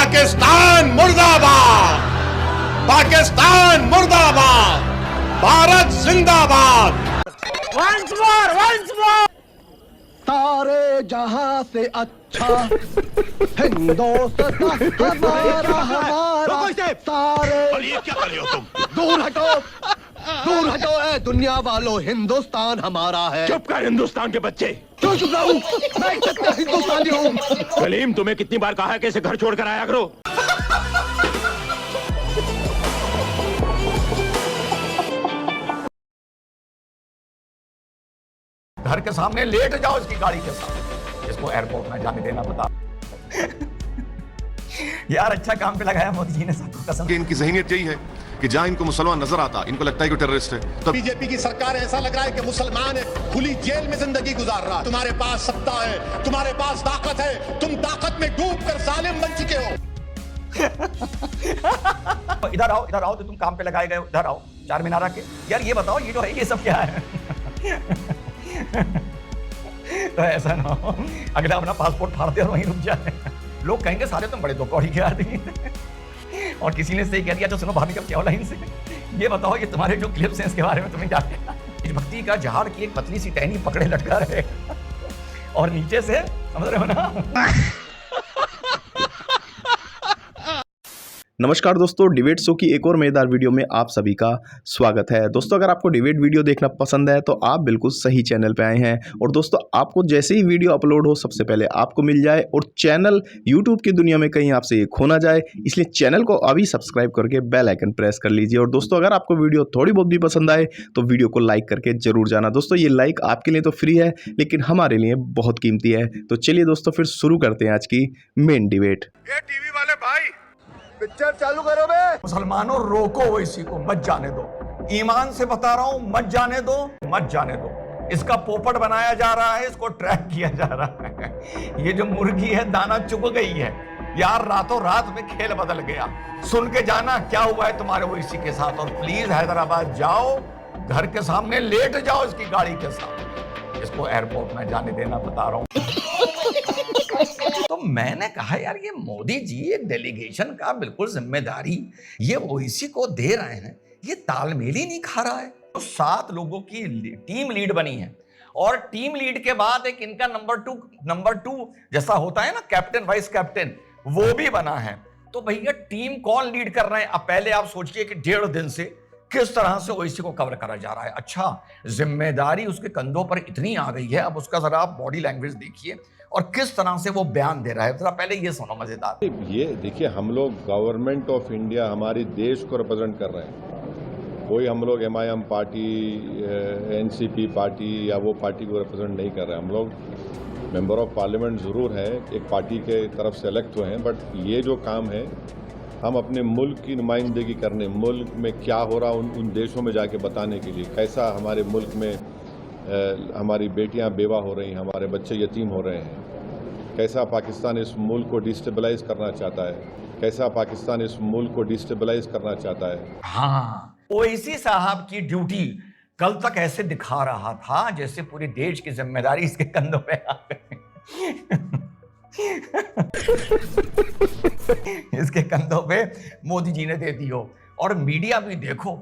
पाकिस्तान मुर्दाबाद, पाकिस्तान मुर्दाबाद, भारत जिंदाबाद। Once more, once more. सारे जहां से अच्छा हिंदुस्तान हमारा हमारा सारे। ये क्या कर रहे हो तुम? दूर हटो, दूर हटो। ए दुनिया वालों, हिंदुस्तान हमारा है। चुप कर हिंदुस्तान के बच्चे। क्यों चुप रहूं? मैं एक सच्चा हिंदुस्तानी हूँ। कलीम, तुम्हें कितनी बार कहा है कि इसे घर छोड़कर आया करो? घर के सामने लेट जाओ इसकी गाड़ी के साथ, इसको एयरपोर्ट में जाने देना बता। यार अच्छा काम पे लगाया मोदी जी ने, सबको कसम। इनकी ज़हनियत यही है कि जहां इनको मुसलमान नजर आता इनको लगता है कि टेररिस्ट है। तो बीजेपी की सरकार ऐसा लग रहा है कि मुसलमान है, खुली जेल में जिंदगी गुजार रहा है। तुम्हारे पास सत्ता है, तुम्हारे पास ताकत है, तुम ताकत में डूबकर जालिम बन चुके हो। इधर आओ तो तुम काम पे लगाए गए, इधर आओ चार मीनारा के। यार ये बताओ, ये जो है ये सब क्या है? तो ऐसा ना हो अगला अपना पासपोर्ट फाड़ते और वहीं रुक जाए। लोग कहेंगे सारे तुम बड़े दो कौड़ी के आदमी। और किसी ने सही कह दिया, तो सुनो भाभी का क्या लाइन से। ये बताओ, ये तुम्हारे जो क्लिप्स हैं इसके बारे में तुम्हें क्या कहना? भक्ति का जहाड़ की एक पतली सी टहनी पकड़े लटका रहे और नीचे से, समझ रहे हो ना? नमस्कार दोस्तों, डिबेट शो की एक और मजेदार वीडियो में आप सभी का स्वागत है। दोस्तों अगर आपको डिबेट वीडियो देखना पसंद है तो आप बिल्कुल सही चैनल पे आए हैं। और दोस्तों आपको जैसे ही वीडियो अपलोड हो सबसे पहले आपको मिल जाए और चैनल यूट्यूब की दुनिया में कहीं आपसे ये खो ना जाए, इसलिए चैनल को अभी सब्सक्राइब करके बेल आइकन प्रेस कर लीजिए। और दोस्तों अगर आपको वीडियो थोड़ी बहुत भी पसंद आए तो वीडियो को लाइक करके जरूर जाना। दोस्तों ये लाइक आपके लिए तो फ्री है लेकिन हमारे लिए बहुत कीमती है। तो चलिए दोस्तों फिर शुरू करते हैं आज की मेन डिबेट। ये टीवी वाले भाई, पिक्चर चालू करो बे। मुसलमानों रोको ओवैसी को, मत जाने दो। ईमान से बता रहा हूं, मत जाने दो, मत जाने दो। इसका पोपट बनाया जा रहा है, इसको ट्रैक किया जा रहा है। ये जो मुर्गी है दाना चुग गई है यार, रातों रात में खेल बदल गया। सुन के जाना क्या हुआ है तुम्हारे ओवैसी के साथ। और प्लीज हैदराबाद जाओ, घर के सामने लेट जाओ इसकी गाड़ी के साथ, इसको एयरपोर्ट में जाने देना, बता रहा हूं। तो मैंने कहा यार ये मोदी जी एक डेलीगेशन का बिल्कुल जिम्मेदारी ये ओवैसी को दे रहे हैं, ये तालमेल ही नहीं खा रहा है। तो 7 लोगों की टीम लीड बनी है और टीम लीड के बाद एक इनका नंबर टू जैसा होता है ना, कैप्टन वाइस कैप्टन, वो भी बना है। तो भैया टीम कौन लीड कर रहे हैं? अब पहले आप सोचिए कि 1.5 दिन से किस तरह से ओवैसी को कवर करा जा रहा है। अच्छा, जिम्मेदारी उसके कंधों पर इतनी आ गई है, अब उसका जरा आप बॉडी लैंग्वेज देखिए और किस तरह से वो बयान दे रहा है। जरा पहले ये सुनो मजेदार। ये देखिए, हम लोग गवर्नमेंट ऑफ इंडिया, हमारे देश को रिप्रेजेंट कर रहे हैं। कोई हम लोग MIM पार्टी, NCP पार्टी या वो पार्टी को रिप्रेजेंट नहीं कर रहे हैं। हम लोग मेंबर ऑफ पार्लियामेंट ज़रूर हैं, एक पार्टी के तरफ से इलेक्ट हुए हैं, बट ये जो काम है हम अपने मुल्क की नुमाइंदगी करने, मुल्क में क्या हो रहा उन देशों में जाके बताने के लिए, कैसा हमारे मुल्क में हमारी बेटियां बेवा हो रही हैं, हमारे बच्चे यतीम हो रहे हैं, कैसा पाकिस्तान इस मुल्क को डिस्टेबलाइज करना चाहता है, कैसा पाकिस्तान इस मुल्क को डिस्टेबलाइज करना चाहता है। हाँ, ओवैसी साहब की ड्यूटी कल तक ऐसे दिखा रहा था जैसे पूरे देश की जिम्मेदारी इसके कंधों पे आ गई। इसके कंधों पे मोदी जी ने दे दी हो। और मीडिया भी देखो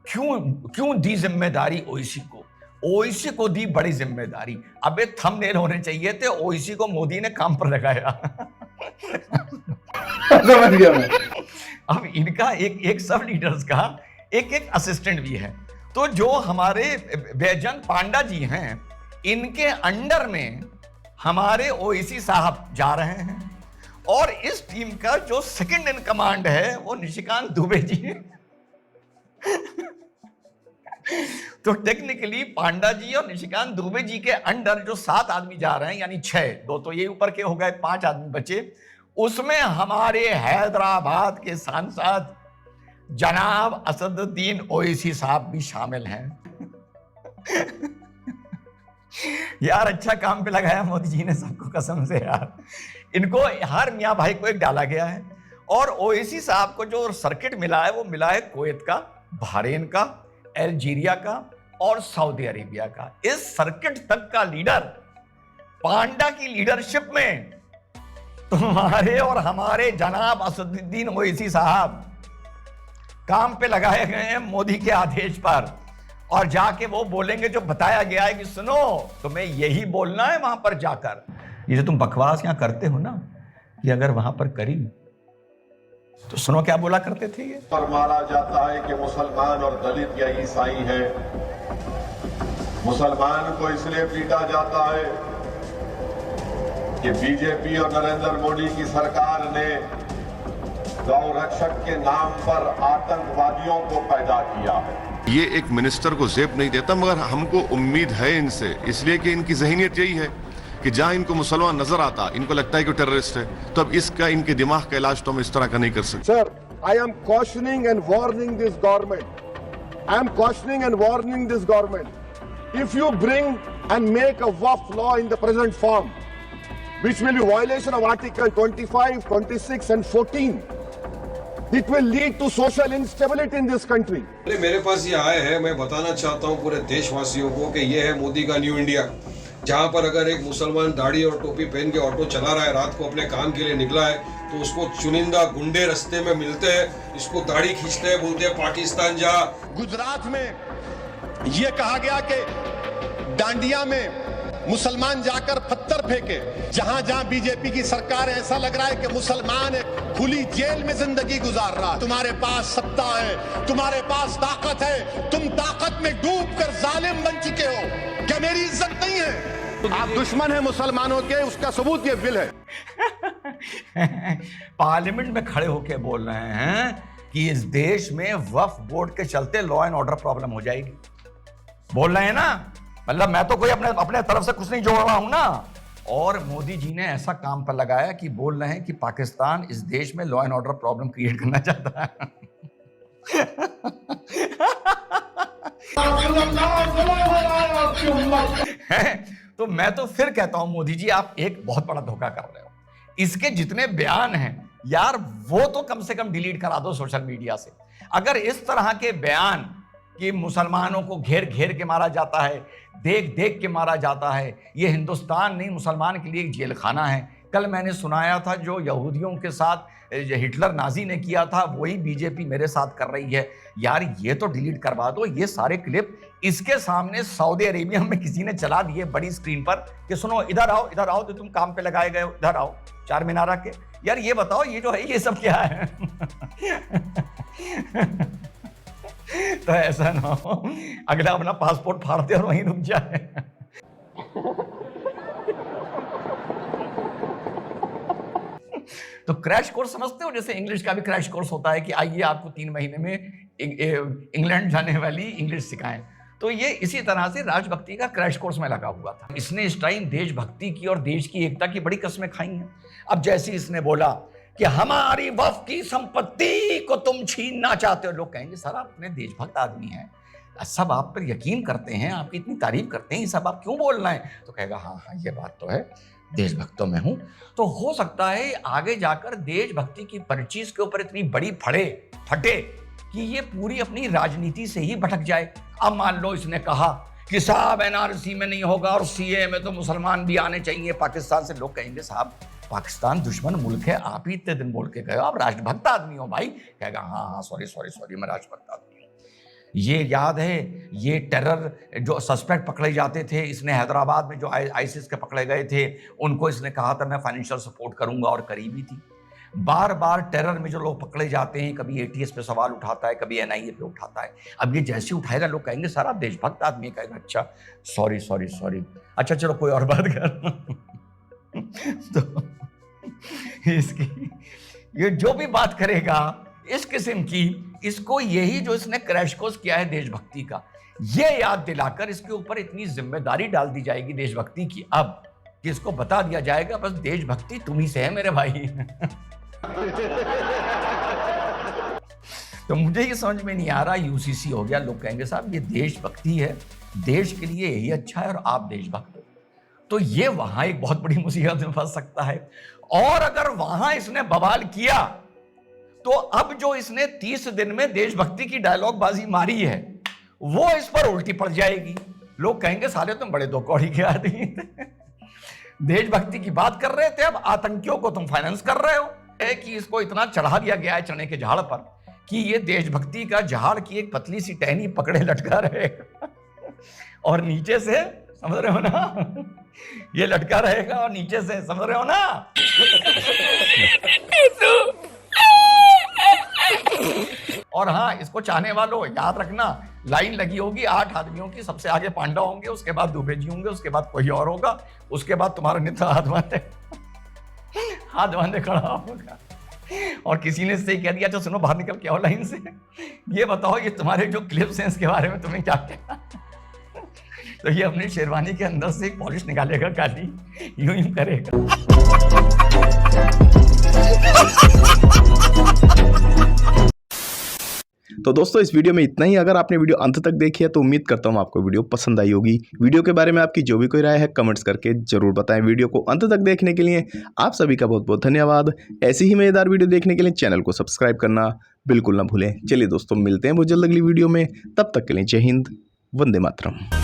क्यों दी जिम्मेदारी ओवैसी को। ओवैसी को दी बड़ी जिम्मेदारी। अबे थंबनेल होने चाहिए थे, ओवैसी को मोदी ने काम पर लगाया। समझ गया मैं। अब इनका एक सब लीडर्स का एक असिस्टेंट भी है। तो जो हमारे बैजंत पांडा जी हैं, इनके अंडर में हमारे ओवैसी साहब जा रहे हैं। और इस टीम का जो सेकंड इन कमांड है वो निशिकांत दुबे जी है। तो टेक्निकली पांडा जी और निशिकांत दुबे जी के अंडर जो 7 आदमी जा रहे हैं, यानी 6, 2 तो ये ऊपर के हो गए, 5 आदमी बचे। उसमें हमारे हैदराबाद के सांसद जनाब असदुद्दीन ओवैसी साहब भी शामिल हैं। यार अच्छा काम पे लगाया मोदी जी ने, सबको कसम से यार। इनको हर मियाँ भाई को एक डाला गया है। और ओवैसी साहब को जो सर्किट मिला है वो मिला है कुवैत का, बहरीन का, अल्जीरिया का और सऊदी अरेबिया का। इस सर्किट तक का लीडर पांडा की लीडरशिप में तुम्हारे और हमारे जनाब असदुद्दीन ओवैसी साहब काम पे लगाए गए हैं मोदी के आदेश पर, और जाके वो बोलेंगे जो बताया गया है कि सुनो तुम्हें यही बोलना है वहां पर जाकर। ये जो तुम बकवास यहां करते हो ना, कि अगर वहां पर करी तो सुनो क्या बोला करते थे ये। पर मारा जाता है कि मुसलमान और दलित या ईसाई है। मुसलमान को इसलिए पीटा जाता है कि बीजेपी और नरेंद्र मोदी की सरकार ने गौ रक्षक के नाम पर आतंकवादियों को पैदा किया है। ये एक मिनिस्टर को जेब नहीं देता, मगर हमको उम्मीद है इनसे, इसलिए कि इनकी जहनीत यही है कि जहां इनको मुसलमान नजर आता इनको लगता है कि टेररिस्ट है, तो अब इसका इनके दिमाग का इलाज तो हम इस तरह का नहीं कर सकते। Sir, I am cautioning and warning this government. I am cautioning and warning this government. If you bring and make a WAF law in the present form, which will be violation of Article 25, 26 and 14, it will lead to social instability in this country. मेरे पास ये आए हैं, मैं बताना चाहता हूँ पूरे देशवासियों को कि ये है मोदी का न्यू इंडिया, जहाँ पर अगर एक मुसलमान दाढ़ी और टोपी पहन के ऑटो चला रहा है, रात को अपने काम के लिए निकला है, तो उसको चुनिंदा गुंडे रास्ते में मिलते हैं, इसको दाढ़ी खींचते हैं, बोलते हैं पाकिस्तान जा। गुजरात में यह कहा गया कि डांडिया में मुसलमान जाकर पत्थर फेंके। जहां जहां बीजेपी की सरकार है, ऐसा लग रहा है कि मुसलमान खुली जेल में जिंदगी गुजार रहा है। तुम्हारे पास सत्ता है, तुम्हारे पास ताकत है, तुम ताकत में डूब कर जालिम बन चुके हो। क्या मेरी इज्जत नहीं है? आप दुश्मन है मुसलमानों के, उसका सबूत ये बिल है। पार्लियामेंट में खड़े होकर बोल रहे हैं कि इस देश में वक्फ बोर्ड के चलते लॉ एंड ऑर्डर प्रॉब्लम हो जाएगी। बोल रहे हैं ना, मतलब मैं तो कोई अपने तरफ से कुछ नहीं जोड़ रहा हूं ना। और मोदी जी ने ऐसा काम पर लगाया कि बोल रहे हैं कि पाकिस्तान इस देश में law and order problem create करना चाहता है। तो मैं तो फिर कहता हूं मोदी जी आप एक बहुत बड़ा धोखा कर रहे हो। इसके जितने बयान हैं यार, वो तो कम से कम डिलीट करा दो सोशल मीडिया से। अगर इस तरह के बयान कि मुसलमानों को घेर घेर के मारा जाता है, देख देख के मारा जाता है, ये हिंदुस्तान नहीं मुसलमान के लिए एक जेल खाना है। कल मैंने सुनाया था जो यहूदियों के साथ हिटलर नाजी ने किया था, वही बीजेपी मेरे साथ कर रही है। यार ये तो डिलीट करवा दो ये सारे क्लिप। इसके सामने सऊदी अरेबिया में किसी ने चला दिए बड़ी स्क्रीन पर कि सुनो इधर आओ तो तुम काम पे लगाए गए हो, इधर आओ चार मीनारा के। यार ये बताओ ये जो है ये सब क्या है? तो ऐसा ना हो अगला अपना पासपोर्ट फाड़ते और वहीं रुक जाए। तो क्रैश कोर्स समझते हो, जैसे इंग्लिश का भी क्रैश कोर्स होता है कि आइए आपको 3 महीने में इंग्लैंड जाने वाली इंग्लिश सिखाएं। तो ये इसी तरह से राजभक्ति का क्रैश कोर्स में लगा हुआ था। इसने इस टाइम देशभक्ति की और देश की एकता की बड़ी कस्में खाई हैं। अब जैसे इसने बोला कि हमारी वफ की संपत्ति को तुम छीनना चाहते हो, लोग कहेंगे सर आप इतने देशभक्त आदमी हैं, सब आप पर यकीन करते हैं, आपकी इतनी तारीफ करते हैं, ये सब आप क्यों बोल रहे हैं? तो कहेगा हाँ ये बात तो है, देशभक्तों में हूं। तो हो सकता है आगे जाकर देशभक्ति की पर्चीज के ऊपर इतनी बड़ी फटे कि ये पूरी अपनी राजनीति से ही भटक जाए। अब मान लो इसने कहा कि साहब एनआरसी में नहीं होगा और सीए में तो मुसलमान भी आने चाहिए पाकिस्तान से। लोग कहेंगे साहब पाकिस्तान दुश्मन मुल्क है, आप ही इतने दिन बोल के गए हो, आप राष्ट्रभक्त आदमी हो भाई। कहेगा हाँ सॉरी मैं राष्ट्रभक्त आदमी हूँ। ये याद है ये टेरर जो सस्पेक्ट पकड़े जाते थे, इसने हैदराबाद में जो आईसिस के पकड़े गए थे उनको इसने कहा था मैं फाइनेंशियल सपोर्ट करूंगा, और करी भी थी। बार बार टेरर में जो लोग पकड़े जाते हैं, कभी एटीएस पे सवाल उठाता है, कभी एनआईए पे उठाता है। अब ये जैसे उठाएगा लोग कहेंगे सर आप देशभक्त आदमी। कहेगा अच्छा सॉरी, अच्छा चलो कोई और बात कर। तो इसकी ये जो भी बात करेगा इस किस्म की, इसको यही जो इसने क्रैश कोर्स किया है देशभक्ति का, ये याद दिलाकर इसके ऊपर इतनी जिम्मेदारी डाल दी जाएगी देशभक्ति की अब कि इसको बता दिया जाएगा बस देशभक्ति तुम्ही से है मेरे भाई। तो मुझे ये समझ में नहीं आ रहा, यूसीसी हो गया, लोग कहेंगे साहब ये देशभक्ति है, देश के लिए यही अच्छा है और आप देशभक्त हो। तो ये वहां एक बहुत बड़ी मुसीबत में फंस सकता है। और अगर वहां इसने बवाल किया तो अब जो इसने 30 दिन में देशभक्ति की डायलॉग बाजी मारी है वो इस पर उल्टी पड़ जाएगी। लोग कहेंगे साले तुम बड़े दो कौड़ी के आदमी। देशभक्ति की बात कर रहे थे, अब आतंकियों को तुम फाइनेंस कर रहे हो। कि इसको इतना चढ़ा दिया गया है चने के झाड़ पर कि ये देशभक्ति का झाड़ की एक पतली सी टहनी पकड़े लटका रहेगा और नीचे से, समझ रहे हो ना, ये लटका रहेगा और नीचे से, समझ रहे हो ना। और हाँ, इसको चाहने वालों याद रखना, लाइन लगी होगी 8 आदमियों की, सबसे आगे पांडव होंगे, उसके बाद दुबे जी होंगे, उसके बाद कोई और होगा, उसके बाद तुम्हारा नेता हाथ बांधे खड़ा होगा। और किसी ने इससे कह दिया, अच्छा सुनो बाहर निकल के आओ लाइन से, ये बताओ ये तुम्हारे जो क्लिप्स हैं इसके बारे में तुम्हें क्या कहना। तो ये अपनी शेरवानी के अंदर से एक पॉलिश निकालेगा काली, यूं यूं करेगा। तो दोस्तों इस वीडियो में इतना ही। अगर आपने वीडियो अंत तक देखी है तो उम्मीद करता हूँ आपको वीडियो पसंद आई होगी। वीडियो के बारे में आपकी जो भी कोई राय है कमेंट्स करके जरूर बताएं। वीडियो को अंत तक देखने के लिए आप सभी का बहुत बहुत धन्यवाद। ऐसी ही मजेदार वीडियो देखने के लिए चैनल को सब्सक्राइब करना बिल्कुल ना भूलें। चलिए दोस्तों, मिलते हैं बहुत जल्द अगली वीडियो में। तब तक के लिए जय हिंद, वंदे मातरम।